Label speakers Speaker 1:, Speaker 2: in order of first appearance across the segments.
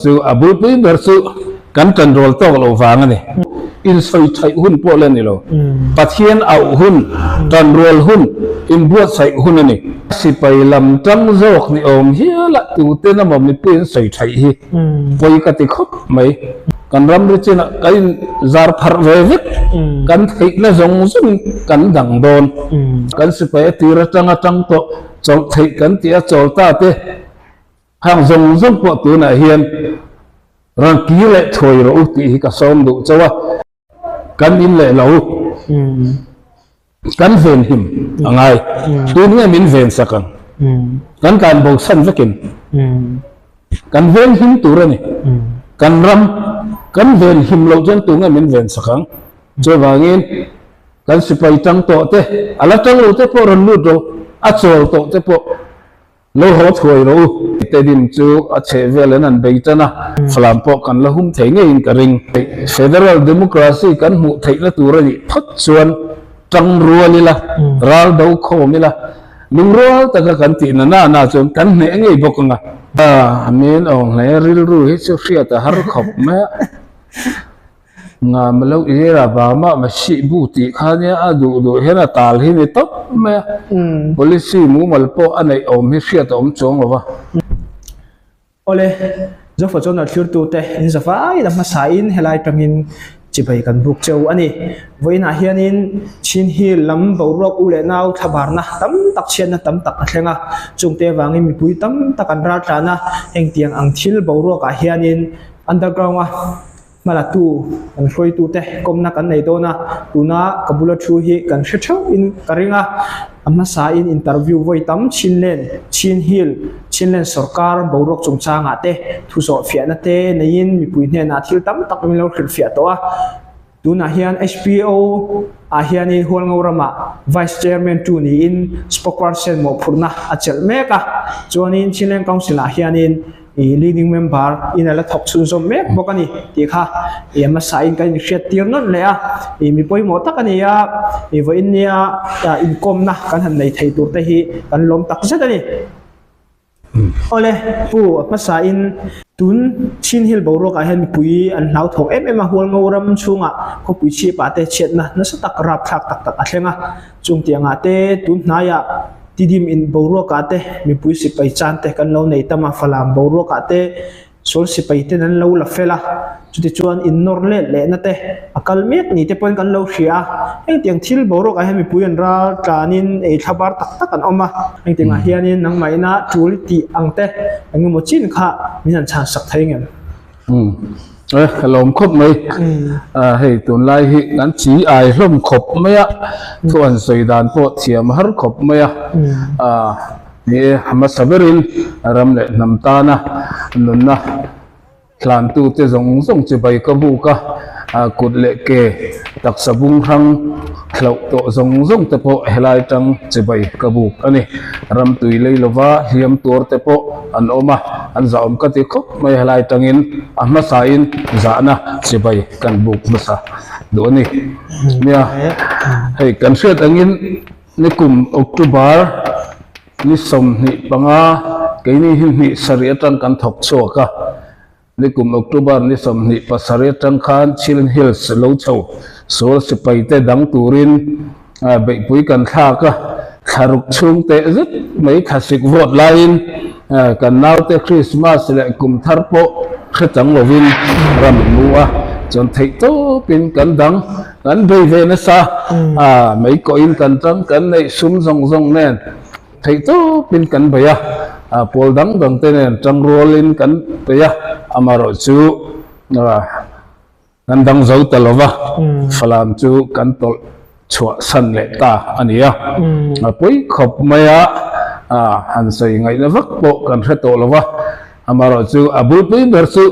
Speaker 1: su abut bi bersu kan control tok lo wang ani in soi thai hun po len ni lo pathian au hun control hun in buat sai hun ani si pai lam tang jok ni om hiala tu te na mom ni pin soi thai hi poi ka ti khop mai kan ram ri china kain zar phar ve vek kan thai na jong sun kan dang don kan si pai ti ra tang to chong thai kan ti a chol ta te hang jong po tu na hian rang ki le thoi ro ti ka som du chawa kan in le lo kan ven him angai tu nge min ven sakang kan bo san vekin kan ven him tu ra ni kan ram kan ven him lo jen tu nge min ven sakang cho wangin kan sipai tang to te ala tang lo te po ron lu do a chol to te po lo ho thoi ro te din chu a che velen an beitana flam po kan la hum thei nge in ka ring federal democracy kan mu thei la tu ra ni phot chuan tang ruali la ral do khom la lung ro ta ka kan ti na chuan kan ne nge bokanga amen ong le ril ru hi chu ria ta har khop ma nga malo ira ba ma si bu ti khania adu hena tal hi ni top ma policy mu mal po anai om hi ria ta om chong wa
Speaker 2: ole zo fo chon na thur tu te in zafa ai da ma sa in helai tangin chibai kan buk cheu ani voina hianin chin hi lam borok u le nau thabar na tam tak chen na tam tak thlenga chungte wangi mi pui tam takan ra tana eng tiang ang thil borok a hianin underground a mala tu an hloi tu te komna kan nei dona tuna kabula thu hi kan thethau in karinga amma sa in interview voi tam chinlen sarkar borok chungchanga te thuso fiana te nein mi pui hne na thil tam tak mi lo khir fia to a tuna hian HPO a hian in hol ngorama vice chairman tu ni in spokesperson mo phurna achel meka chuanin chinlen council a hian in leading member in ala thok sun som mek bokani ti kha ema sain kan hriat tir non le a mi poi mo takani ya vo in nia income na kan han nei thei tur te hi kan lom tak zet ani ole pu ma sain tun chin hil borok a hen pui an hlau thok em a hol ngoram chunga ko pui chi pa te chet na sa tak rap thak tak a thlenga chung tianga te tun na ya tidim in borok ate mi pui si pai chan te kan lo nei tama falam borok ate sol si pai te nan lo la fela chuti chuan in nor le na te akal mek ni te pon kan lo hria eng tiang thil borok a mi pui an ra tlanin e thabar tak an oma eng tinga hianin nang mai na tuliti angte engmo chin kha minan chan sak thai ngem
Speaker 1: lom khop mai hei tun lai hi nan chi ai hlom khop mai a thuan soi dan po thiam har khop mai a ni hama saberin ram le namta na nunna thlan tu te zong che bai ka bu ka kut le ke tak sabung hang thlau to zong te po helai tang che bai ka bu ani ram tui lei lova hiam tur te po an oma an zaom ka ti khop mai helai tangin ahma sa in zana che bai kan buk masa do ni nia hei kan hriat angin ni kum october ni som ni panga keini hin ni sariatan kan thok choka ni kum october ni som ni pasariatan khan Chilin Hills lo chho sol se pai te dang turin bei pui kan tha ka tharuk chung te zut mai khasik vote line kan nau te Christmas le kum thar po khetang lovin ram nuwa chon thei to pin kan dang kan bei ve na sa mai ko in kan tang kan nei sum zong nen thei to pin kan baya pol dang te nen tang rolin kan baya amaro chu kan dang zo talova falam chu kan tol chua san le ta ania poi khop maya han sei ngai na vak po kan hreto lova amaro chu abut bi bersu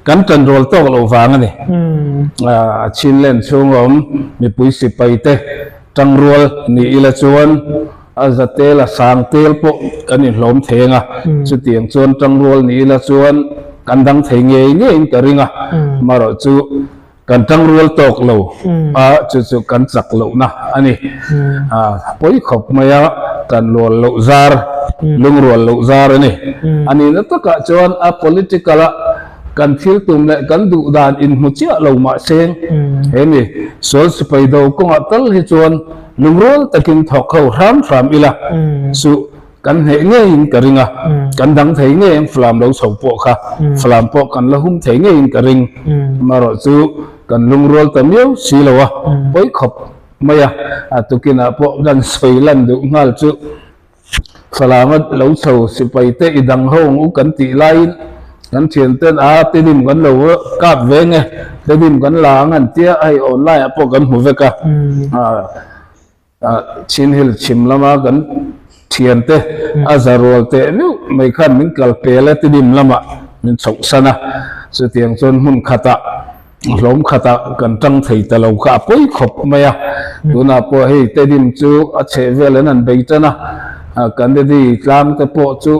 Speaker 1: kan control tok lo wang ani chinlen chungom mi pui si pai te tang rual ni ila chuan azate la sang tel po kan in hlom thenga chu tiang chuan tang rual ni ila chuan kan dang thenge nge in karinga maro chu kan tang rual tok lo chu kan chak lo na ani poi khop maya kan lo zar lung rual lo zar ani na taka chuan a political กันทิลตุมและกันดุดานอินมุเจียเรามาเซงเห็นนี่ส่วนสไปดูกงอัตลฮิจวนลุงรู้ตะกินถกเขารำอีละสุกันเหงอินกริงอ่ะกันดังเหงอินฟลามเราสาวปอกค่ะฟลามปอกกันละหุ่มเหงอินกริงมารอสุกันลุงรู้ตะมิวสีละวะไปขบไม่อะตุกินอ่ะปอกกันสวยลันดูงาลสุฟลามเราสาวสไปเตอิดังห้องอุกันตีไลน์กันเชียนเต้นตีดิมกันเรากาบเวงไงตีดิมกันหลังกันเตี้ยไอออนไลน์ปอกกันหัวเวกะชินฮิลชิมละมากันเชียนเตอาจารย์เตนี่ไม่ขันมินกัลเปลตีดิมละมามินสุกสนะสุดที่ยังจนหุ่นขัดล้มขัดกันจังไทยแต่เราข้าป่วยขบไม่อะดูน่าป่วยตีดิมจูอาเชเวลนั้นไปจ้ะนะกันดีกลางแต่ป่วยจู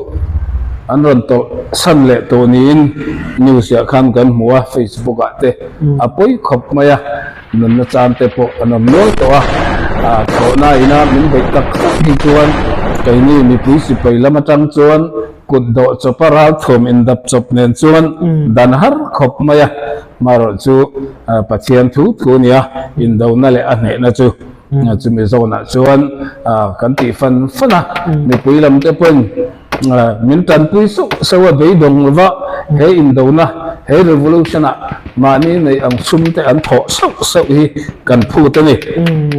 Speaker 1: อันนั้นตัวสั่นเละตัวนี้นิวส์ข้างกันหัว Facebook อ่ะเตะป่วยขบไม่อะนั่นจานแต่ป่วยอันนั้นน้อยตัวเขาหน้าอินามินไปตักที่จวนไอ้นี่มีผู้สิไปละมาจังจวนกุดโดจบราทมอินดับจบเนินจวนดันหาขบไม่อะมารจูปัจเจียนทุเนี่ยอินดาวนั่นแหละอันนี้นะจูจูมีโซนจวนกันตีฟันนะมีผู้ลำเตปนมินตันผู้สุสวัสดีดงว่าเฮอินดาวนะเฮ revolution มานี่ในอังสุมแต่อันถอสุฮีกันพูดนี่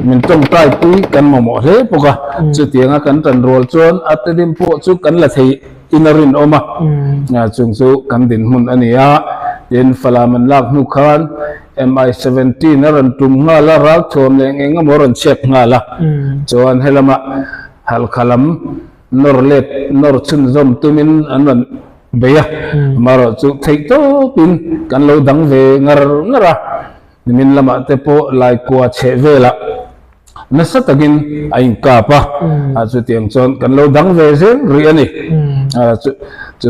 Speaker 1: มินต้องใต้ปุยกันมาหมดเลยพวกจุดที่งั้นกันตันรัวจวนอัตดิมพูดจุกันละที่อินรินออกมาจุงสุกันดินหุ่นอันนี้ดินฟลามันลากนุขัน MI17 นั่นตุ่มงาละรักทวมเลยเองก็มรณเช็คงาละจวนเฮลมาฮัลคลัมนอร์เล็ดนอร์ชุนซอมตุมินอันนั้นเบียมารจุเทคโตปินกันเราดังเวงงระมินละมาเตโปไลกัวเชเวละนั่นสัตกินไอ้กาปะจุดยังจนกันเราดังเวเซนเรียนี่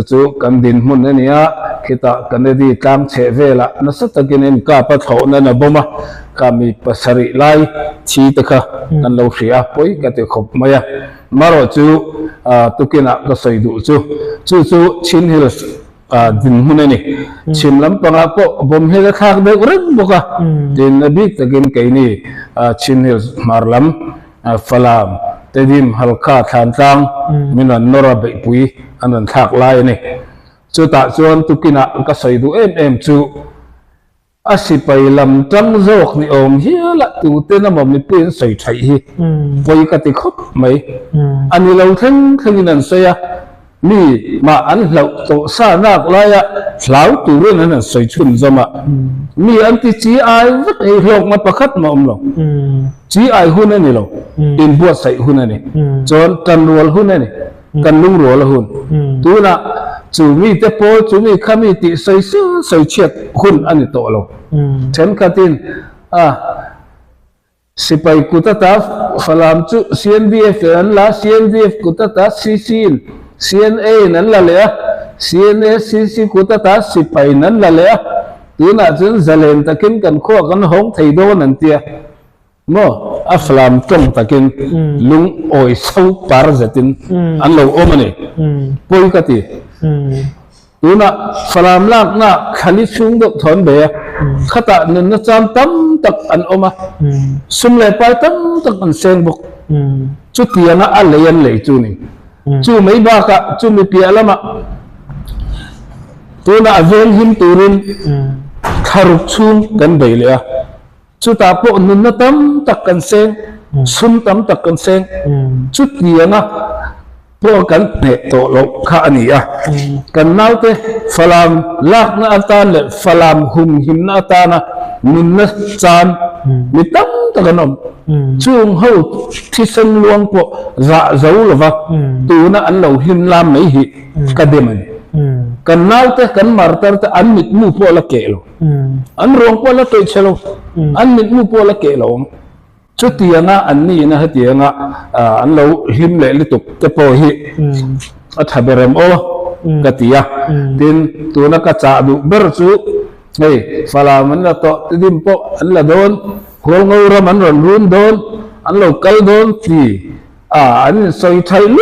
Speaker 1: จุกันดินมุนนี่คิดกันดีกลางเชเวละนั่นสัตกินไอ้กาปะเขานั่นนะบ่มาก็มีภาษาริไลชีตะกันเราเสียป่วยก็จะขบมายมารจุตุกินะก็ใส่ดูจูชินฮิลส์ดินมุนนี่ชิมลำปังก็บ่มเฮลข้างเด็กเรื่องบุกดินนบีตะกินไก่นี่ชินฮิลส์มาร์ลัมฟลามเตดิมฮัลคาทานตังมินันนอราเบปุยอันนั้นทักไลนี่จูตาจวนตุกินะก็ใส่ดูจูอาศิไปลำจังโจกนี่อมเฮียละตูเต้นมันมีเปลี่ยนใส่ไทยไปกติคบไหมอันนี้เราทั้งนั้นเสียนี่มาอันเราโตซานักลายะสาวตัวเรื่องนั้นใส่ชุนจมามีอันที่จีไอวัดไอ้โลกมันประคัดมาอมลงจีไอหุ่นนี่ลงอินบัวใส่หุ่นนี่จนกันรัวหุ่นนี่กันลุงรัวละหุ่นตัวน่ะจูมีแต่โพจูมีขมิติใส่เสื้อใส่เชือกหุ่นอันนี้โตลงฉันกัดินสิไปกุตตาฟลามจู CNDF นั่นละ CNDF กุตตาCNA นั่นละเลย CNA CC กุตตาสิไปนั่นละเลยตัวน่ะจนเจริญตะกินกันขั้วกันหงไทยโดนั่นเตียโม่อัฟลามจงตะกินลุงโอยเศร้าปาร์จัตินอันเราโอมันนี่ป่วยกติตัวน่ะฟลามลากน่ะขันชุ่งดกถอนเบียขตะนันจามตั้มตักอันโอมาสุมเลยไปตั้มตักอันเซงบกจุดที่น่ะอะไรยันเลยจูนี่จูไม่บ้ากะจูไม่เปียละมาตัวน่ะเวงหิมตูรินคารุชุ่งกันไปเลยจุดตาพวกนั้นตั้มตักกันเซงสุมตั้มตักกันเซงจุดที่น่ะพวกกันเนี่ยโตโลข้านี่กันน่าเตะฟลามลักน่าตาเล่ฟลามหุ่มหิมน่าตานะนินนัจานมิตั้มตะกันอมช่วงเขาที่สังลวงพวกจะจะรู้หรือว่าตัวน่ะอันเราหิมลามไม่หิกันเดมันกันน่าเตะกันมาร์ตร์อันมิดมูพวกละเกลอันรองพวกละตัวเชลอันมิดมูพวกละเกลจุดที่น่ะอันนี้นะฮะที่น่ะอันเราหิมเละลิตุกแต่พอหิอัฐเบรมโอกติยาดินตัวนักจ่าดูเบอร์จูเฮ้ยฟลามันละโตดิมโปอันละโดนหัวงูระมันรุนโดนอันเราเกลโดนที่อันใส่ไทยเล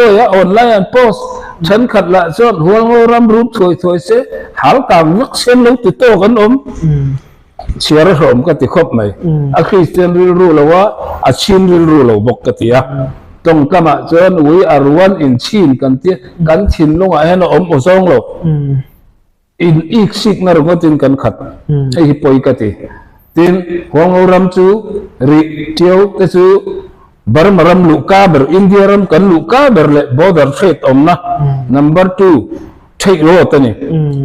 Speaker 1: ยออนไลน์โพส ฉันขัดละจนหัวงรำรูปถวยเสหาตามวักเส้นลงติดโตกันเชื่อระหมก็ติดครบไหมอาคริสเตียนรู้แล้วว่าอาชินรู้แล้วบอกกันที่ต้องกำมาจนวิอารวันอินชินกันที่กันชินลงไอ้นั่นอมอุซงแล้วอินอีกสิกนั่นก็ตินกันขัดให้ฮิปโปยกันที่ตินหัวงรำจูริเทียวแต่จูBarmaram luka ber Indiaram kan luka ber le border trade omna number 2 take lo tani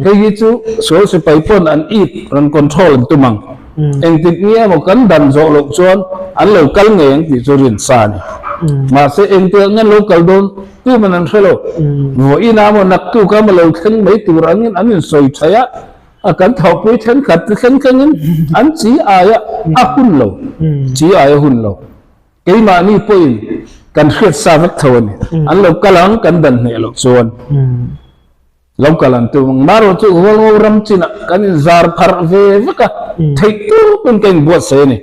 Speaker 1: he chu so se pai pon an eat ran control tumang eng tik nge mo kan dan zo lo chon an lo kal nge eng ti zorin sa ni ma se eng te ngan local don tu manan khelo wo ina mo nak tu ka ma lo khen mai tu rangin anin soi chaya akan thau pui then khat khen khen an chi aya a hun lo chi aya hun lo cái mà ni point cần khuyết sa vắt thôn anh lộc cả lăng cần đần hệ lộc xuân lộc cả lăng từ mà rồi chú hồ ram chín cần zar phar về vất cả thấy tu bên cạnh buat xe này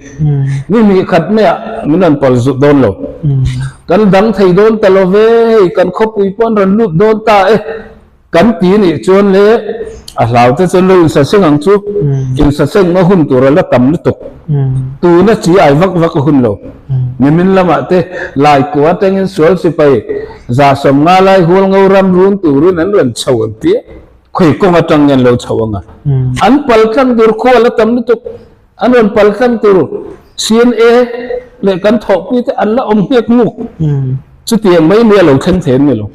Speaker 1: ni khát mẹ mình ăn bol rụt đôn lộc cần đắng thấy đôn ta lo về cần khóc bụi pon rồi lụt đôn ta cần tí này chuan lẽ lão ta chuan lụt sa sinh hàng chú in sa sinh nó hun tu rồi là tầm nó tục tu nó chỉ ai vắt vắt hun lộc mình làm thế lại quá tên số sẽ phải giả sầm nga lại huống ngâu ram run tu run anh run chầu anh tía khởi công ở trong nhân lâu chầu anh palkan tu khoa là tầm nó anh run palkan tu CNA lại cắn thọ quý thế anh là ông biết ngục chút tiền mấy mía lâu khen thế này lâu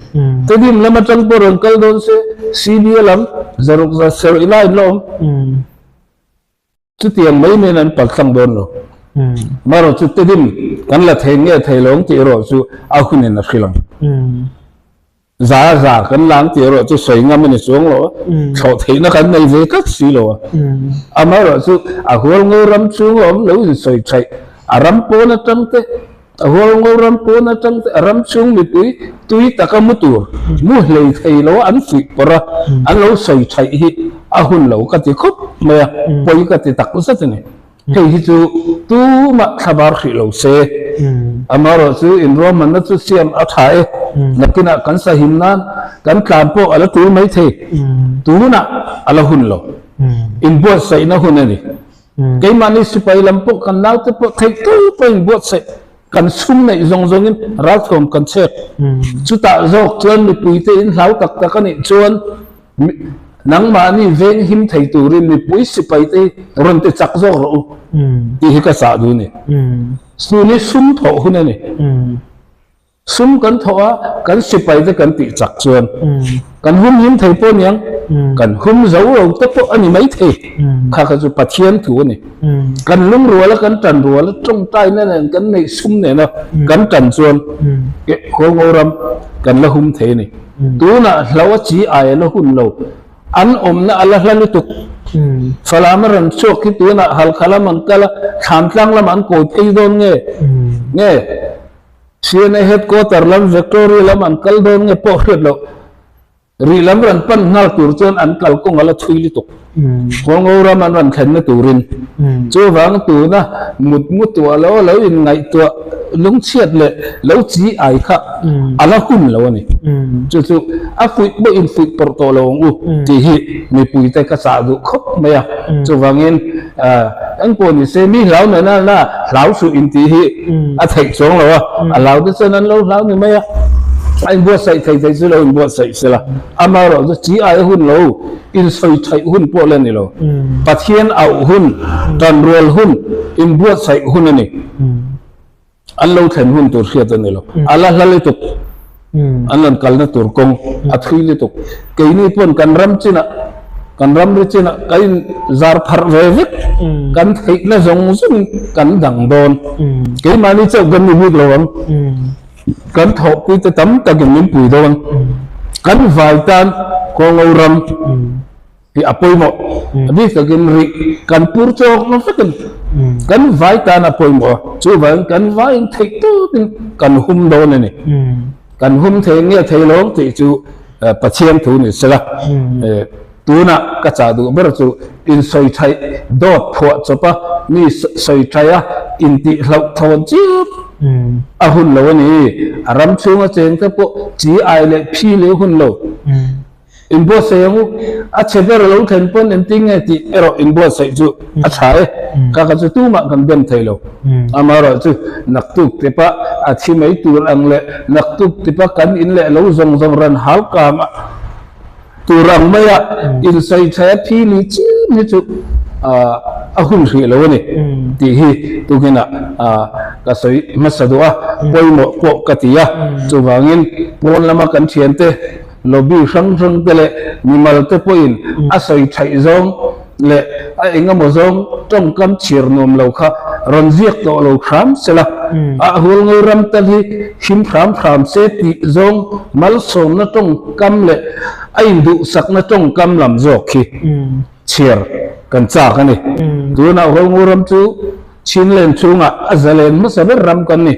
Speaker 1: thế thì làm ở trong bộ rừng cây đôn sẽ CBA lắm giờ lúc giờ sợi lại lâu chút tiền mấy mía anh palkan đôn lâu mà rồi chút tiềnกันละเทงเงี้ยเทลงที่เราจูเอาขึ้นในนักขีลังจ่ากันล้างที่เราจูสวยงามในสวงเราเขาเทนักกันในเวกัสสีเราอามาเราจูอาหัวงูรำชูงอมเราจะสวยใจอารำโปนัดจังเตหัวงูรำโปนัดจังเตอารำชูงมีตุยตะกมุตัวมูเหลยเทเราอันฟิประอันเราสวยใจฮิอาหุ่นเราก็จะคบเมื่อปอยก็จะตักอุสัตนี่ให้ที่tu mak khabar khilo se amaro chu in roman na chu siam a thai nakina kan sa himnan kan tlan po ala tu mai the tu na ala hun lo in bo sai na hun ani kai mani sipai lampo kan nau te po thai tu po in bo sai kan sum nei zong zong in ral thom kan che chu ta jok chuan mi pui te in hlau tak tak ani chuan nang ma ni veng him thei turin mi pui sipai te ron te chak zo ro ti hi ka sa du ni su ni sum tho hun ni sum kan tho kan sipai te kan ti chak chuan kan hum him thei po nyang kan hum zo ro te po ani mai the kha ka chu pathian thu ni kan lung ro la kan tan ro la trong tai na kan nei sum ne na kan tan chuan ke ko ngoram kan la hum the ni tu na hlawa chi ai la hun lo an na Allah lalu tuk falamaran sok itu na hal kalaman kala khamtlang laman ko peidon nge siena headquarter lam Victoria laman kal don nge po lo rilam ran pan ngal tur chon an kal ko ngala thui tuk ko ngora man ran khen na turin chu wang tu na mut tu lo in ngai tu lung chiat le lo chi ai kha ala hun lo ni chu a fui bo in fui por to lo u ti hi mi pui te ka sa du khop me ya chu wangin ang ko ni se mi lau na lau su in ti hi a thai chong lo a lau de san lo lau ni me ya anh buat sai thai thai sila anh buat sai sila amaro chi ai hun lo in sai thai hun po len ni lo pathian au hun tan rual hun in buat sai hun ni Allah thèn hun tur khiat ni lo Allah lali tuk anan kalna tur kong athili tuk kei ni pon kan ram ri china kai zar phar ve vek kan thei na zong zung kan dang don kei mani chau gan ni buk lo kan thọ pui te tam ta gen min pui don kan vai tan ko ngoram thì apoi mo abi ka gen ri kan pur chok no fakan kan vai tan apoi mo chu van kan vai thei tu kan hum don ni kan hum the nge thei long ti chu pathian thu ni sela tu na ka cha du ber chu in soi thai dot pho chopa ni soi thaya in ti hlau thon chi a hun lo ni aram chunga cheng te po chi ai le phi le hun lo inbox sayu a cheber lo then pon enting ti ero inbox sai chu a thai ka ka chu tu ma kan ben thailo amaro chu naktuk te pa a thi mai tur ang le naktuk te pa kan in le lo zong zong ran hal ka ma turang maya in sai thai phi ni chi ni chu a hun ri lo ni ti hi tu gina ka soi masadua poimo po katia chu wangin pon lama kan thian te lobby sang tele nimal te poin asoi thai zong le a enga mo zong tom kam chir nom lo kha ranjiak to lo kham sela a hul ngai ram tal hi him kham se ti zong mal som na tong kam le ai du sak na tong kam lam jok khi chir kan cha kan ni tu na hul ngai ram chu chin len chunga azalen ma saber ram kan ni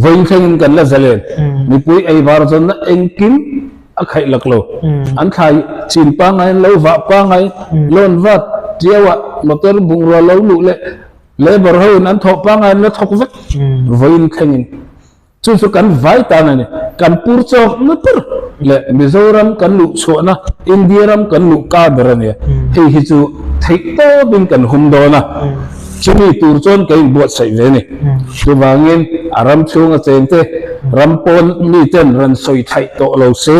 Speaker 1: voin thengin kan la zalen mi pui ai bar zon na engkim a khai laklo an khai chin pa ngai lo wa pa ngai lon wat tiawa motor bung ro lo lu le bar ho nan thok pa ngai na thok vet voin thengin chu kan vai ta na ni kan pur chok na pur le mizoram kan lu chho na indiaram kan lu ka ber ne hi chu thai to bin kan hum do na chumi tur chon kai buat sai ve ni chu wangin aram chunga chente rampon mi ten ran soi thai to lo se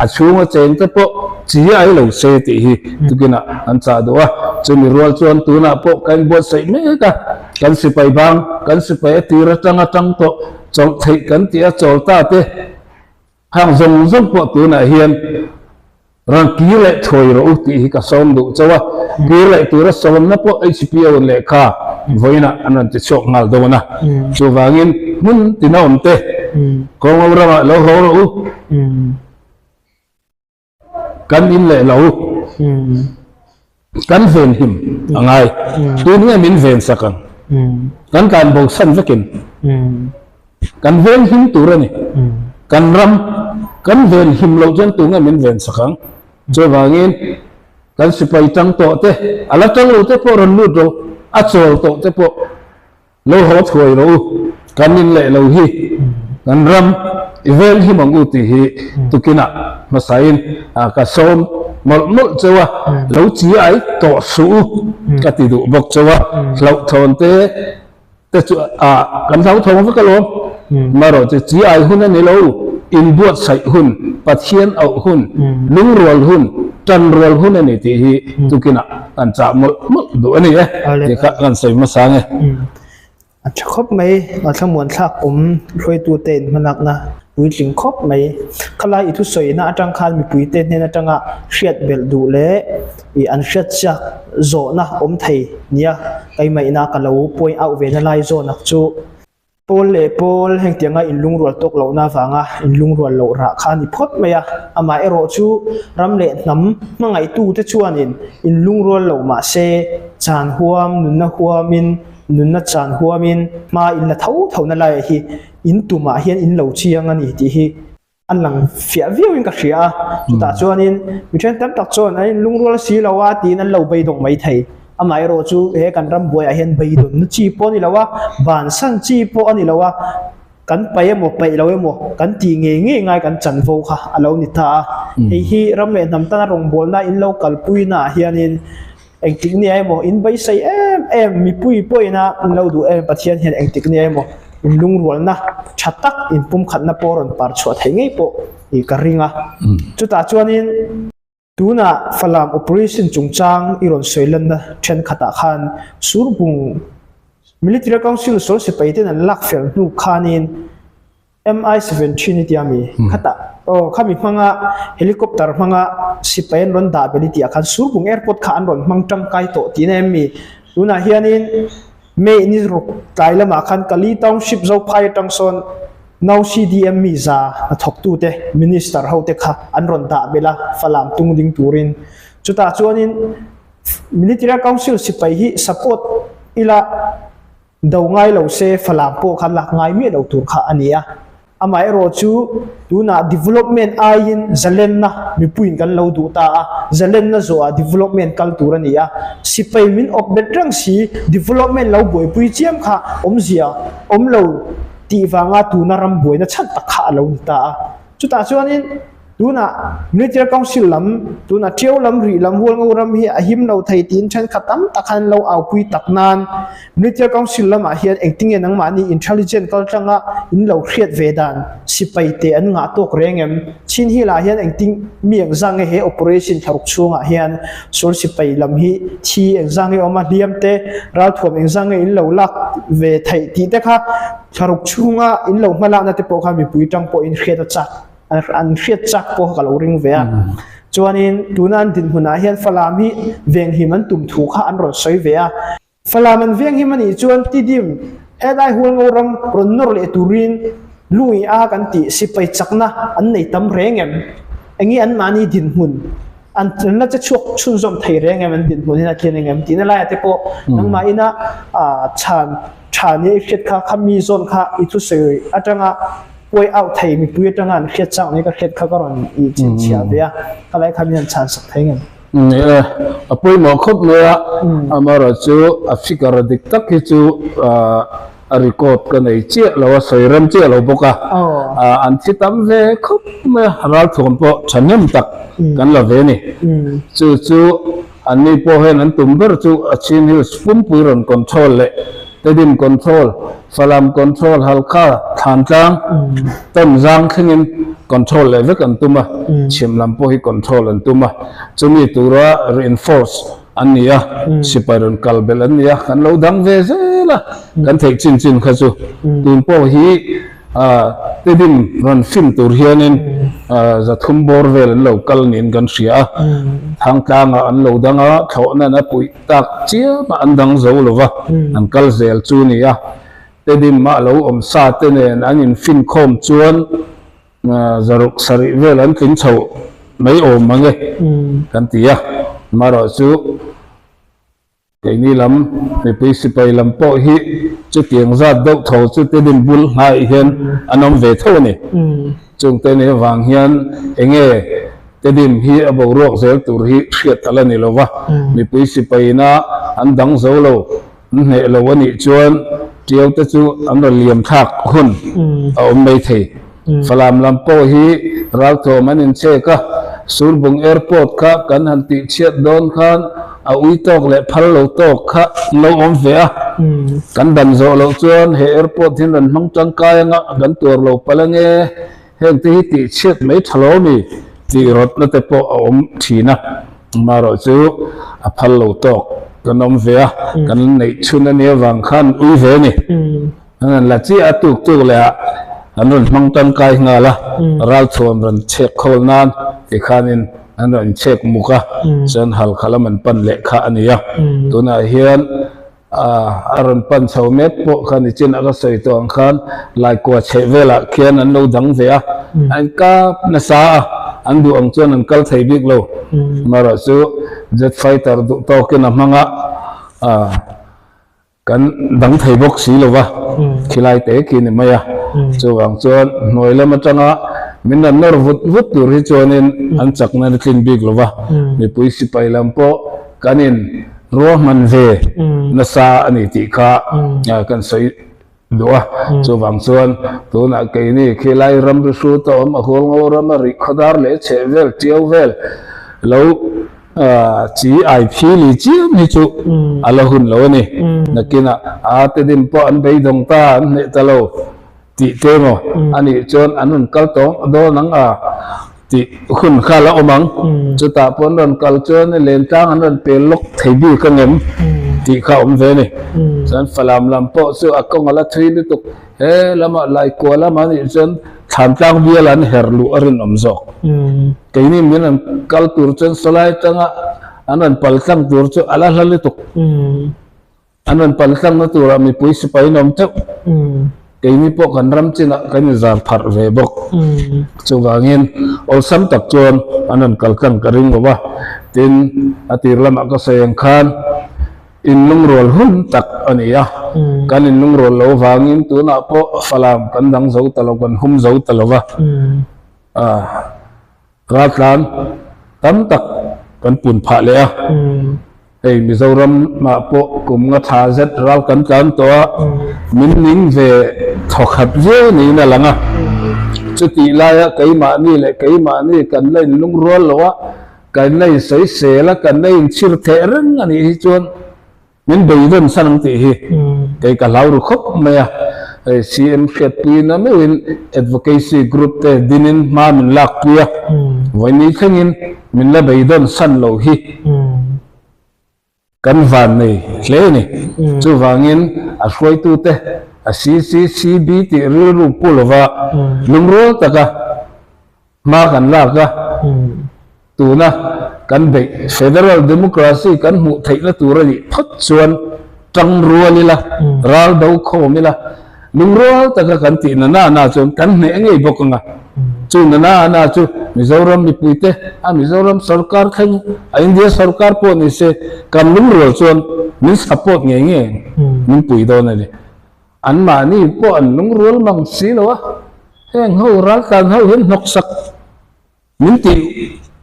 Speaker 1: a chunga chente po chi ai lo se ti hi tugina an cha do a chumi rol chon tu na po kai buat sai me ka kan si pai bang kan si pai ti ra tang to chong thai kan ti a chol ta te hang zong po tu na hian ran ki le thoi ro ti hi ka som du chawa ki le tu ra som na po hpo le kha voina anan ti chok ngal do na chu wangin mun ti na om te ko ngora ma lo ho ro kan in le lo kan ven him angai tu ni min ven sakang kan bok san vakin kan ven him tu ra ni kan ram kan ven him lo jan tu nga min ven sakang cho wangin kan sipai tang to te ala tang lo te po ron lu do a chol to te po lo ho thoi lo kan in le lo hi kan ram ivel hi mangu ti hi tukina masain ka som mol chawa lo chi ai to su ka ti du bok chawa lo thon te chu kan thau thong va ka lo maro te chi ai hun ani lo in buat sai hun pathian au hun lung rol hun tan rol hun ani ti hi tukina kan cha mol do ani ti ka kan sai ma sang
Speaker 2: a khop mai a thamon thak roi tu ten manak na pui tling khop mai khala I thu soi na atang khan mi pui ten na tanga hriat bel du le I an hriat cha zo na thei nia kai mai na ka lo point out ve na lai zo nak chu pol heng tianga in lung rual tok lo na wanga in lung rual lo ra khan I phot maya ama ero chu ram le nam mangai tu te chuan in lung rual lo ma se chan huam nun na huamin nun na chan huamin ma in la thau na lai hi in tu ma hian in lo chiang ani ti hi an lang fia viu in ka hria ta chuan in mi then tam tak chuan ai lung rual si lawa ti nan lo bei dong mai thei amai ro chu he kan ram boy a hen bei don nu chi po ni lawa ban san chi po ani lawa kan pai mo pai lo mo kan ti nge ngai kan chan vo kha alo ni ta hi ram le nam ta rong bol na in local pui na hian in eng tik ni ai mo in bai sai em mi pui poi na lo du pathian hian eng tik ni ai mo in lung rual na thatak in pum khat na poron par chhuat hei ngei po I ka ringa chu ta chuan in tuna falam operation chungchang iron soilan na then khata khan surbung military council so se paiten an lak fel nu khanin mi-17 ni tiami khata khami manga helicopter manga sipain ron da beliti akhan surbung airport kha an ron mangtang kai to tinem mi tuna hianin me ni ro kailama khan kali township zo phai tangson now CDM mi za thok tu te minister ho te kha an ron da bela falam tung ding turin chuta chuanin military council sipai hi support ila do ngai lo se falam po khan lak ngai mi lo tur kha ania amai ro chu tuna development ain zalen na mi puin kan lo du ta zalen na zo a development culture ania sipai min of betrang si development lo boy pui chiam kha zia lo ti wanga tu na ram boy na chat takha lo ta chu ta chuanin tu na military council lam tu na triau lam ri lam hol ngau ram hi ahim lo thai tin than khatam takhan lo au pui taknan military council lam a hian acting enang mani intelligent kaltanga in lo khriat vedan sipai te an nga tok rengem chin hi la hian acting miang zang he operation tharuk chunga hian sol sipai lam hi thi exang e oma diam te ral thom exang in lo lak ve thai ti te kha tharuk chunga in lo mala na te po kha mi pui tang po in khriat cha an khriat chak po ka lo ring ve chuanin tunan din huna hian falam hi veng hi man tum thu kha an ro soi ve a falam an veng hi mani chuan ti dim hedai hul ngoram ronor le turin lui a kan ti sipai chakna an nei tam rengem engi an mani din hun an na cha chuk chun zom thai rengem an din hun na kenengem tin la te po nang ma ina chan ni khet kha khami zon kha itu sei atanga poi out thai mi pui tangan khet chang ni ka khet kha karon I chin chia bia kalai khamian chan sak thengem
Speaker 1: apoi mo khop noya amara chu afikar dik tak hi chu a record ka nei che lawa soiram che lo boka an thi tam ve khop me ral thom po chanem tak kan la ve ni chu an ni po hen an tum ber chu achin hi spum puiron control le tedim control falam control halka than tang tom jang khingin control le vek an tuma chim lam po hi control an tuma chumi tura reinforce ania siparon kalbel ania kan lo dang ve zela kan thei chin chin kha chu tun po hi tedim ron film tur hianin za thum bor vel an lo kal nin kan ria thang tanga an lo danga thona na pui tak chia ma an dang zo lova an kal zel chu ni a tedim ma lo om sa te nen an in fin khom chuan zaruk sari vel an kin chho mai om mange kan tia maro chu cái ni lam ni pui sipai lam po hi chu tiang za dau tho chu te din bul hai hian anom ve tho ni chung te ne wang hian enge te dim hi abo rok zel tur hi khiat ala ni lova ni pui sipai na an dang zo lo ne lo ani chuan tiau te chu an ro liam thak hun a om mai thei falam lam po hi ral tho manin che ka surbung airport ka kan han ti chiat don khan a ui tok le phal lo tok kha lo om ve a kan dan zo lo chuan he airport hin ran hmang tang kai nga gan tur lo palange heng ti ti chiat mai thalo mi ti rot na te po om thina maro chu a phal lo tok kan om ve a kan nei chuna ne wang khan ui ve ni an la chi a tuk tuk le a an ron hmang tang kai nga la ral thom ran chek khol nan ti khanin an ron chek muka chan hal khalam an pan le kha ania tuna hian aron pan chho met po khan chin aga soi to ang khan lai ko che vela khian an lo dang ve a an ka na sa an du ang chuan an kal thei bik lo mara chu jet fighter du to ke na manga kan dang thei bok si lo wa khilai te ki ni maya chu ang chuan noi lama tanga min an nor vut tur hi chuanin an chakna ni thin bik lo wa mi pui sipai lam po kanin ro man ve na sa ani ti kha kan soi doa chu wang chuan tu na ke ni khilai ram ru su to ma hol ngo ram ri khodar le che vel tiau vel lo chi ai phi li chi mi chu ala hun lo ni nakina a te dim po an bei dong ta an ne ta lo ti te mo ani chon anun kal to do nang ti hun khala omang chu ta pon ron kal chon ne len tang an ron pe lok thei bi ka ngem ti kha om ve ni san falam lam po su akong ala thri ni tuk he lama lai ko lama ni chon tham tang bi lan her lu arin om zok ke ni min an kal tur chon solai tanga anan pal tang tur chu ala hlali tuk anan pal tang na tur mi pui sipai nom chak ke ni po kan ram china kan zar phar ve bok chu wangin ol sam tak chon anan kal kan karing wa tin atir lama ka sayang khan in lung rol hun tak ania kan in lung rol lo wangin tu na po falam kan dang zo talo kan hum zo talo wa ratlan tam tak kan pun pha le a ei mizoram ma po kum nga tha zet ral kan kan to min ning ve thokhat je ni na langa จุติลายไกมานี่แหละไกมานี่กันเล่นลุงรัวหรอวะกันเล่นใส่เสละกันเล่นชิรเทเรื่องอันนี้จวนมันไปเดินสั่งตีฮีไกกับเราหรือคบไหมอ่ะCM เขียนปีนั้นไม่เป็น advocacy group แต่ดินินมามันลักเกียวันนี้ทั้งนี้มันละไปเดินสั่งเราฮีกันวันนี้เลยนี่จู่วันนี้ช่วยตัวเตะCCCB ที่เรื่องรูปพูดว่าลุงรู้แต่ก็มากันลากก็ตัวนะกันไป Federal Democracy กันหูไทยละตัวนี้พัดส่วนจังรัวนี่ละรัลดาวโคมิละลุงรู้แต่ก็กันตีน่าจนกันเนี่ยไงบอกกันจู่น่าจู่มิโซรัมมีปุยเตะมิโซรัมสังกัดแข่งอินเดียสังกัดพวกนี้เสกันลุงรู้ส่วนมิสซัพพอร์ตไงมิปุยโดนเลยอันมานี่พวกลุงรู้มั่งสิแล้ววะแห่งเขารักกันเขาเห็นนกสักมินตี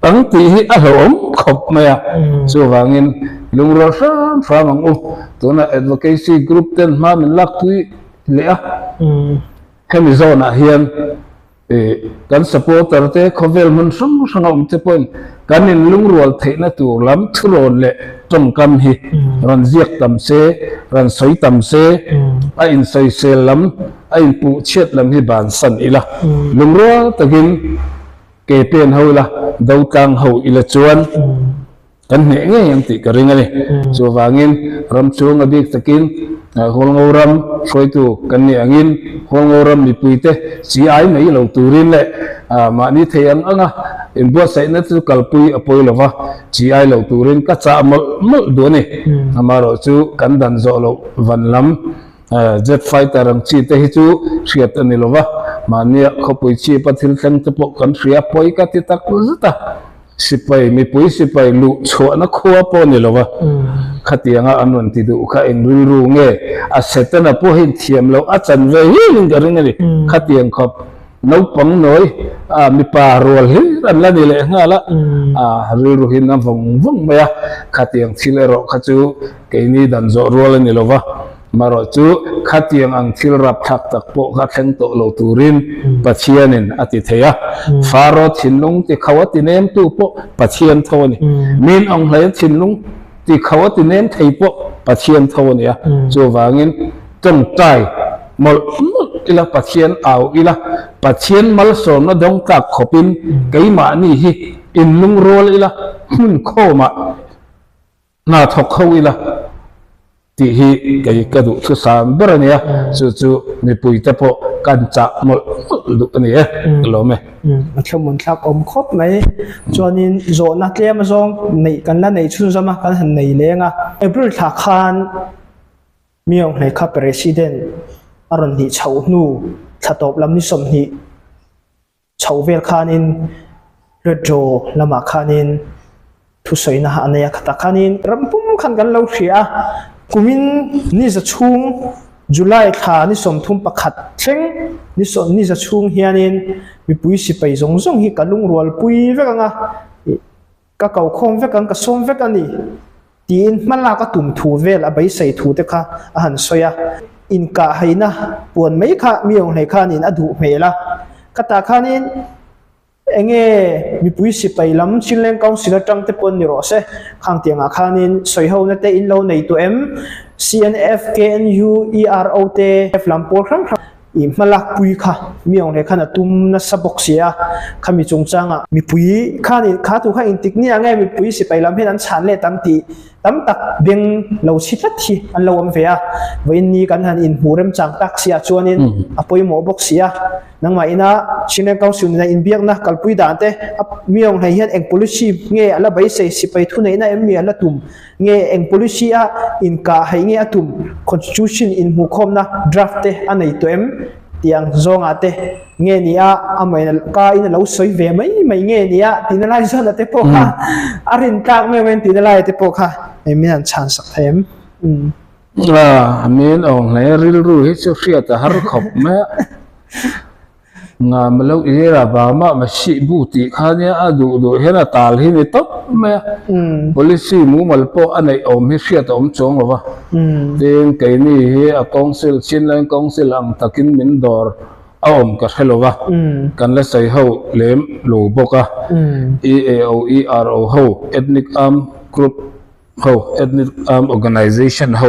Speaker 1: ตั้งตีให้อารมณ์ขบมาส่วนเงินลุงรู้ฟังโอ้ตัวน่ะ advocacy group เต็มมามันลักที่เลี้ยแค่มีโซนอาเฮียนกัน supporter เตะเขาเวลมันส่งเตะปุ่นกันนี่ลุงรู้เทน่ะตัวล้ำทุรนเลยจงกันฮีรันเจียกตำเสรันสอยตำเสไอ้อินใส่เซล้ำไอ้อินปูเช็ดล้ำที่บานสันอีละลุงรู้ตะกินเกเปลี่ยนเขาละดาวตังเขาอีละจวนกันเนี่ยไงยังติกระริงอะไรส่วนเงินรำช่วงอดีตตะกินคนงรำช่วยตัวกันเนี่ยเงินคนงรำมีปุยเตะสีไอ้ไม่เราตูรินเลยมานี่เทียงอ่ะอินบัวใส่นั่นคือกัลปุยอภัยหรอวะสีไอ้เราตูรินก็จะมั่วดูนี่มาเราจูกันดันโซเราวันลำjet fighter ang chi te hi chu hriat ani lova mania khopui chi pathil thleng te po kan hria poi ka ti tak zuta sipai mi pui sipai lu chhuana khuwa po ni lova khatianga anon ti du kha in ru nge a setana po hin thiam lo a chan ve hi ning garing ani khatiang khop no pang noi mi pa rol hi ran la ni le nga la ru hin na vong maya khatiang thilero khachu ke ni dan zo rol ani lova maro chu khatiang ang thil rap thak tak po kha thleng to lo turin pathianin ati theya faro thinlung ti khawati nem tu po pathian thawani min ong hlai thinlung ti khawati nem thei po pathian thawani ya chu wangin tong tai mol ila pathian au ila pathian mal som na dong tak khopin keima ni hi in lung rol ila hun khoma na thok khaw ilaที่ฮีกระดูกทุสามบรเนี่ยจู่ๆมีปุ๋ยตะโพกันจะหมดดูนี่กลัวไหม
Speaker 2: มันเข้ามันทักอมครบไหมจวนนี้โจนักเลี้ยมาซองในกันแล้วในชุนสมากันหันในเลี้ยงอ่ะเอเบอร์ทักคานมีองค์ในข้าประธานอารมณ์ที่ชาวนูถ้าตบลำนิสมที่ชาวเวลคานินเรดโจละมาคานินทุสอยนะฮะเนี่ยขัตคานินรำพุ่มขันกันเราเสียกุมินนี่จะช่วงจุลายขานี่สมทุมประคัดเช่งนี่จะช่วงเฮียนินมีปุยสิไปซงฮิกันลุงรัวปุยเวกันอ่ะก็เก่าคงเวกันก็ส้มเวกันนี่ตีนมันลากระตุ่มถูเวลเอาไปใส่ถูแต่ค่ะอาหารสวยอินกะให้นะปวนไม่ค่ะมีองค์ให้ขานินอดุเมละกตาขานินเองมีปุยสิไปล้ำชิลเลงกองศิลจังเตปนนี่รอเสข้างเตียงอาคานินสวยเฮาเนเตอินโลในตัว CNF KNU ERO เต F ลำปอครั้งอีมาลักปุยค่ะมีองค์ให้ขนาดตุ้มนัสบกเสียขามีจงจังอ่ะมีปุยขานินขาถูกข้าอินติกนี่ยังไงมีปุยสิไปล้ำให้นั้นฉันเลยตั้งตีตั้มตักเบียงเราชิดลัดทีอันเราอันเฟียวันนี้กันหันอินหูเริ่มจังตักเสียชวนินอภัยหมอบกเสียนังมาอินะชินเองเขาสุนในอินเบียงนะกัลปุยด่านเตมีองค์ให้เห็นเอง policy เงี้ยอะไรไปเสียสิไปทุนไหนนะมีอะไรตุ่มเงี้ยเอง policy อ่ะอินกาให้เงี้ยตุ่ม constitution อินหูคมนะ draft เตอันไหนตัวเตียงซองอาเตเงี้ยนี่อ่ะอเมริกาอินเราสวยเวไม่เงี้ยนี่อ่ะตีนอะไรซะนะเตปอกค่ะอารินกากไม่เว้นตีนอะไรเตปอกค่ะไม่มีอันชันสักเทม
Speaker 1: มีนองไหนรู้ให้เสียแต่หารุขบแม่งานมาแล้วอีระบามาชิบูติข้าเนี่ยดูเห็นตาลหินต๊อบแม่ policy มูมาลปออันไหนอมให้เสียแต่อมจงหรอวะเดินไกนี่เฮะกองเซลชินแรงกองเซลอังตะกินมินดอร์ เอาก็เฮโลวะกันละใส่เฮาเลมโลบกะEAO EROเฮา Ethnic Arm Groupเฮา Ethnic Arm Organizationเฮา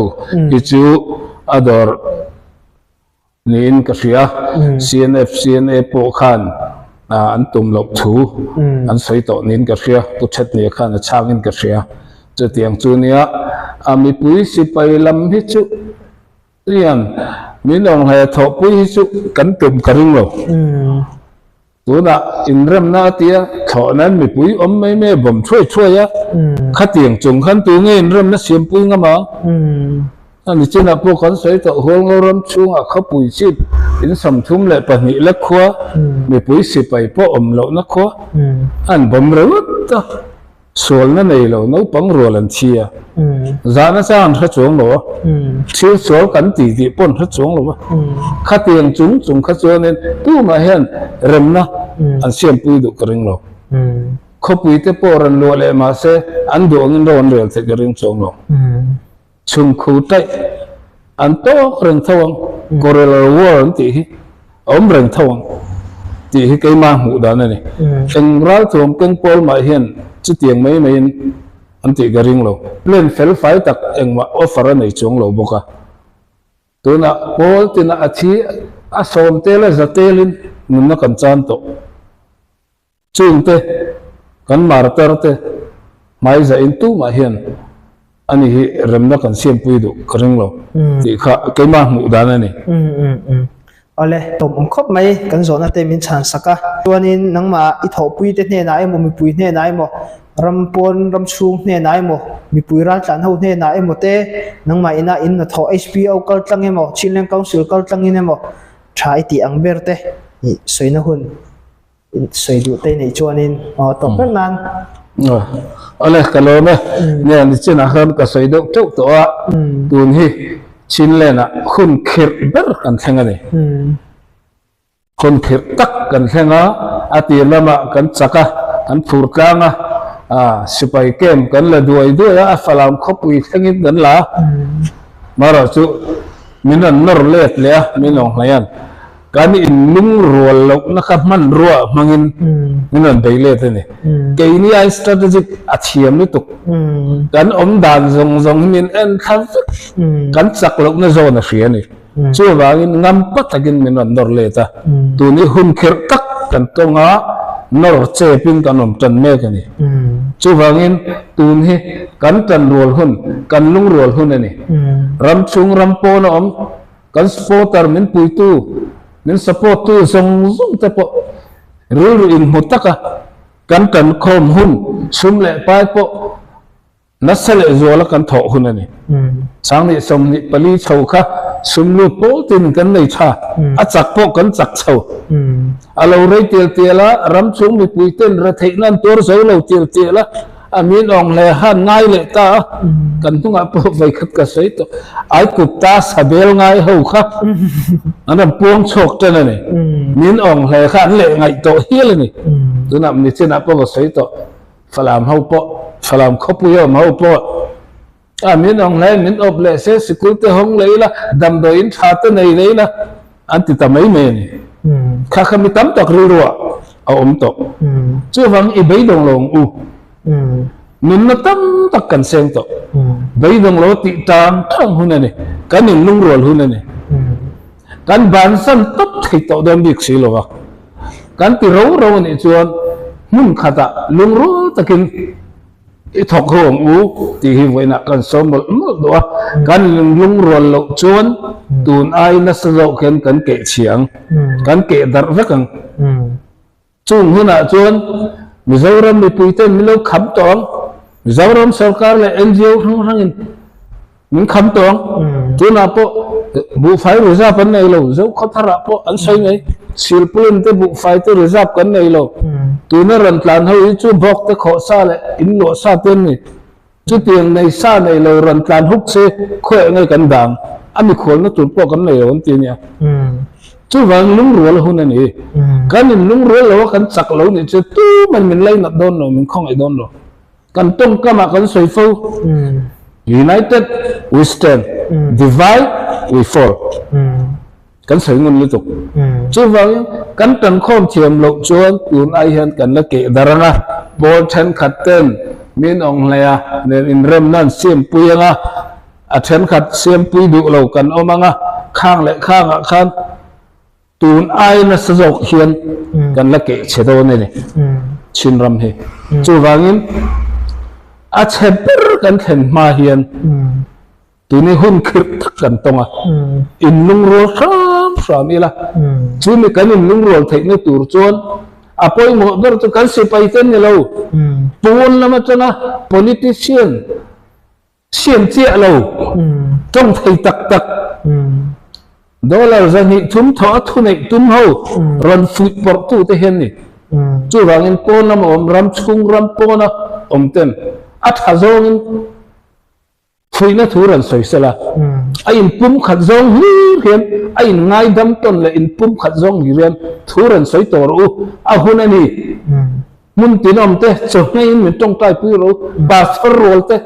Speaker 1: อีจูอดอร์นี่อินก็เสีย CNF CNA โปรคันอันตุ่มหลบถูอันใส่ต่อนินก็เสียตุชัดเนี่ยขันช่างนินก็เสียจะเตียงจูเนียมีปุ้ยสิไปลำฮิจุเรียนมีน้องให้ทอปุ้ยฮิจุกันตุ่มกระริงโลตัวน่ะอินเริ่มนาเตียถอนั้นมีปุ้ยไม่บ่มช่วยอะขัดเตียงจงขันตัวเงี้ยเริ่มน่ะเสียมปุ้ยงะมั้งอันนี้จีน่ะพวกคนใส่ต่อหัวงรำช่วงเขาปุ้ยชิดอินสมทุมเลยปะนี่เล็กขัวมีปุ้ยสิไปพวกเหล่านักขัวอันบ่มรู้ต่อส่วนนั้นเองเราเนาะปังรัวลันเชียจานะสร้างพระจงหรอชื่อสวนกันตีปนพระจงหรอข้าเตียงจุงข้าจงเนี่ยตู้มาเห็นเริ่มนะอันเสียมปุยดุกริงหรอเขาปุยเตปอรันรัวเลยมาเสอันดวงโดนเรื่องเสกริงจงหรอชุมคูไตอันโตเรื่องทวงกอร์เรลวัวตีอมเรื่องทวงตีให้ใครมาหูดานนี่เองรักทวงเป็นปอลมาเห็นจุดเตียงไม่อันที่กระริงเราเล่นเฟลไฟตักเองว่าออฟเฟอร์ในช่วงเราบอกว่าตัวน่ะพอที่น่ะอาทิอาสมเตลจะเตลินนุ่นนักกันจันโตจุงเตกันมาร์เตอร์เตไม่จะอินตู้มาเห็นอันนี้เริ่มนักกันเสียมปุยดูกระริงเราที่ข้าใครมาหูดานนี่
Speaker 2: เอาเลยตบครบไหมกันสอนแต่มินชันสักะตัวนี้นังมาอิทอปุยเตเนี่ยนายโมมีปุยเนี่ยนายโมรำปนรำชูเนี่ยนายโมมีปุยร้านจานเฮาเนี่ยนายโมเตนังมาอินาอินทอ HPO กัลตังเอโมชิลเลนคาวซิลกัลตังเอโมใช้ตีอังเบอร์เตนี่สวยนะคุณสวยดูเตในจวนนี้ตบเป็นนั้น
Speaker 1: เอาเลยกันเลยไหมเนี่ยนี่จีน่าครับก็สวยดูเจ้าตัวดูนี่ชินเลนะคุณเขียนเบอร์กันแข่งกันเลยคุณเขียนตักกันแข่งอ่ะอาทิตย์ละมากันสักกันฟูร์กังสไปเกมกันละด้วยฝรั่งเขาปุยแข่งกันละมาเราจูมินันนอร์เลตเลยมินองเฮียนการอินลุงรัวลกนะครับมันรัวมังอินมินันไปเลตนี่แกนี่ไอ้ strategic อาเทียมนี่ตุกกันดานซงมินเอ็นทัฟกันสักลกในโซนเสียนี่ช่วยว่าอินงำปัตกินมินันนอร์เลตตัวนี้หุ่นเขียตักกันตรงนอร์เจปินกันจันเมกันนี่ช่วยว่าอินตัวนี้กันจันรัวหุ่นกันลุงรัวหุ่นนี่รำชุงรำโปนกันสปอร์ตมินปุยตู้มินสปอร์ตตู้ส่งแต่พอรู้อินหุตกะกันคอมหุ่นซุ่มเละไปพอนัสเลจัวละกันถอหุ่นนี่สังนี่สมนี่ปลีเฉาค่ะซุ่มลูกโปตินกันเลยช่าอาจักพอกันจักเฉาเราเรียเตียละรำชุงมีปุยเต้นระเทนั่นตัวเสือเราเตียละอามีน้องเลยหันง่ายเลยตากันทุกอย่างพอไปขัดกันใส่ตัวไอ้กุตาสเบลง่ายหูครับอันนั้นพวงโชคจังเลยมีน้องเลยหันเลยง่ายตัวเฮียเลยนี่ตัวนั้นมีเช่นนั้นพอก็ใส่ตัวฝรั่งเขาพอฝรั่งเขาปุยเขาพอมีน้องเลยมีอบเลยเสียสกุลเตห้องเลยละดำโดยอินชาตในเลยละอันที่ทำไม่เมนี่ข้ามีตั้มตกรัวเอาตกช่วยฟังอีใบดงลงมินตั้มตักกันเซงโตใบดงโลติตามทั้งหุ่นนี่กันอินลุงรัวหุ่นนี่กันบานสันตับที่โตเดิมดิกสิโลวะกันที่เรานี่ชวนมุ่งขัดลุงรัวตะกินอีทอกหัวที่หิวไว้นักกันสมบูรณ์หมดตัวกันลุงรัวโลชวนตูนไอ้นัสโลกันเกะเฉียงกันเกะดาร์ฟังจุงหุ่นชวนมิซารัมมีปุยเต้นมิโลขับตองมิซารัมสังกัดเลย NGO ทั้งอินมิขับตองตัวน่ะพอบุฟายริซาปันในโลเจ้าเขาทาระพออันใช่ไหมศิลปินเตบุฟายตัวริซาปันในโลตัวนั้นรันตานเขาอีจูบอกแต่ขอซาเลยอินโลซาเต้นนี่จุดเตียงในซาในโลรันตานฮุกเซ่คุยไงกันดังอันนี้คนนั้นตัวพวกกันในโลวันที่เนี่ยช่วยฟังลุงรัวละหุ่นนี่กันลุงรัวละว่ากันสักละนี่จะตู้มันไล่นัดโดนหรอมันคงไอ้โดนหรอกันต้องก็มากันสวยฟู United we stand divide we fall kan soi ngun lu tuk chu wang kan tan khom thiam lo chuan tun ai hian kan la ke daranga bol then khatten min ong laya nen in rem nan siam puyanga a then khat siam pui du lo kan omanga khang le khang a khan tun ai na sajok hian kan la ke chedo ne ne chin ram he chu wangin a cheper kan then ma hian tuni hun khir thak kan tonga in lung ro sam ila chu mi kan in lung ro thei ne tur chuan apoi mo dor tu kan se pai ten ne lo pun lama chana politician sian chia lo tong thei tak tak dollar zani thum tho thu nei tum ho ron fut por tu te hen ni chu rangin pon nam om ram chung ram pona om ten at hazongin fuina thuran soisela ai in pum khat zong hi hian ai ngai dam ton le in pum khat zong hi rian thuran soi tor u a hunani mun tinom te chongai in min tong tai pu ro ba sor rol te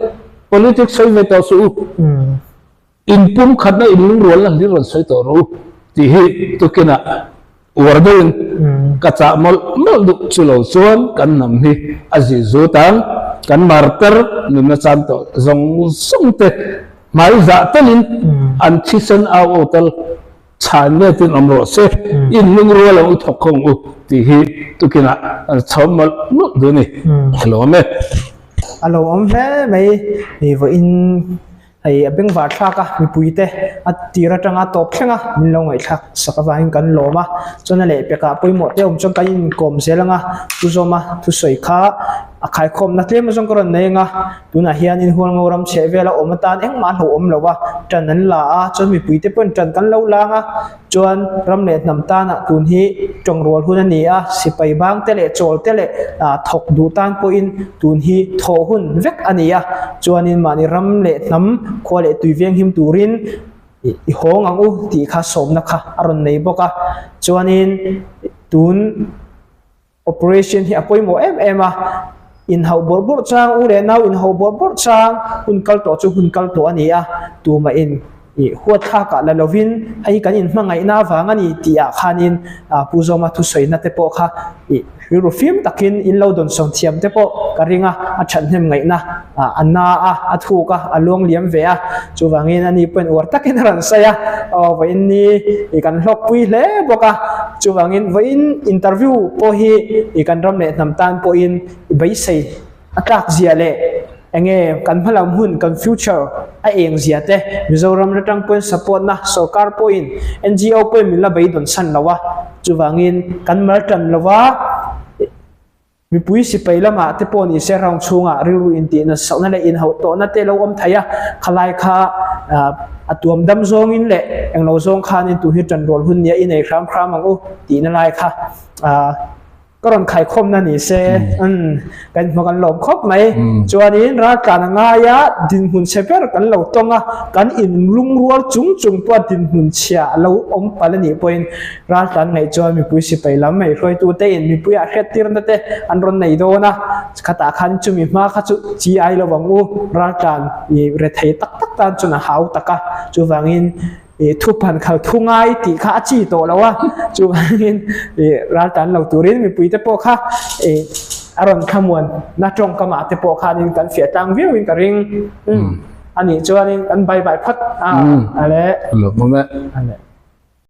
Speaker 1: politics soi ve to su in pum khat na in lung rol la li ron soi tor ro ti hi tu kina wardain ka cha mol du chulo chuan kan nam hi azi zu tang kan marter nuna santo zong sung te mai za tanin an thisen a hotel chan ne tin amro se in lung ro lo thok khong u ti hi tu kina chomol nu du ni hello me
Speaker 2: alo me mai ni vo in ai abeng wa thaka mi puite atira tanga top thenga min lo ngai thak sakawa in kan loma chona le peka poimo te om chong kan in kom selanga tu zoma tu soi kha akhai khom na tlem jong koron nei nga tuna hian in hual ngoram chevela omatan eng man ho om lowa tanan la a chon mi puite pon tan kan lo langa chuan ram le nam ta na tun hi tong rol hun ani a sipai bang te le chol te le thok du tan po in tun hi tho hun vek ani a chuan in mani ram le nam khole tuiweng him turin I hong ang u ti kha som na kha aron nei boka chuan in tun operation hi apoi mo em a in hau bor chang u le nau in hau bor chang hun kal to chu hun kal to ani a tu ma in I huat kha ka la lovin ai kan in hmangai na wang ani tia khanin puzoma thu soina te po kha I hiru film takin in lo don som thiam te po karinga a than hem ngai na anna a thu ka along liam ve a chuwangin ani pen war takin ran saya wa in ni I kan hlok pui le boka chuwangin wa in interview po hi I kan ram le nam tan po in bai sei atak zia le enge kan phalam hun kan future a eng zia te mizoram ratang point support na sarkar point NGO point mila bai don san lawa chuwangin kan martan lawa mi pui si pailama te poni se raung chunga riru inti na sauna le in hau to na te lo om thaya khalai kha atuam dam zong in le englo zong khan in tu hi tan rol hun nia in ei khram ang u ti na lai kha karon khai khom na ni se kan makan lom khop mai chuanin ra kan nga ya din hun seper kan lo tonga kan in lung rual chung tua din hun chia lo om palani point ra kan ngai chuan mi pui si pailam mai roi tu te in mi pui a khet tir na te an ron nei do na khata khan chu mi ma kha chu chi ai lo wang u ra kan I re thei tak tan chu na hau taka chu wangin thu pan khal thu ngai ti kha chi to lawa chu wangin ra tan lo turin mi pui te po kha aron khamwan na tong kama te po kha nin kan fia tang viu in ka ring ani chuanin kan bai phat ale
Speaker 1: lo mo me
Speaker 2: ale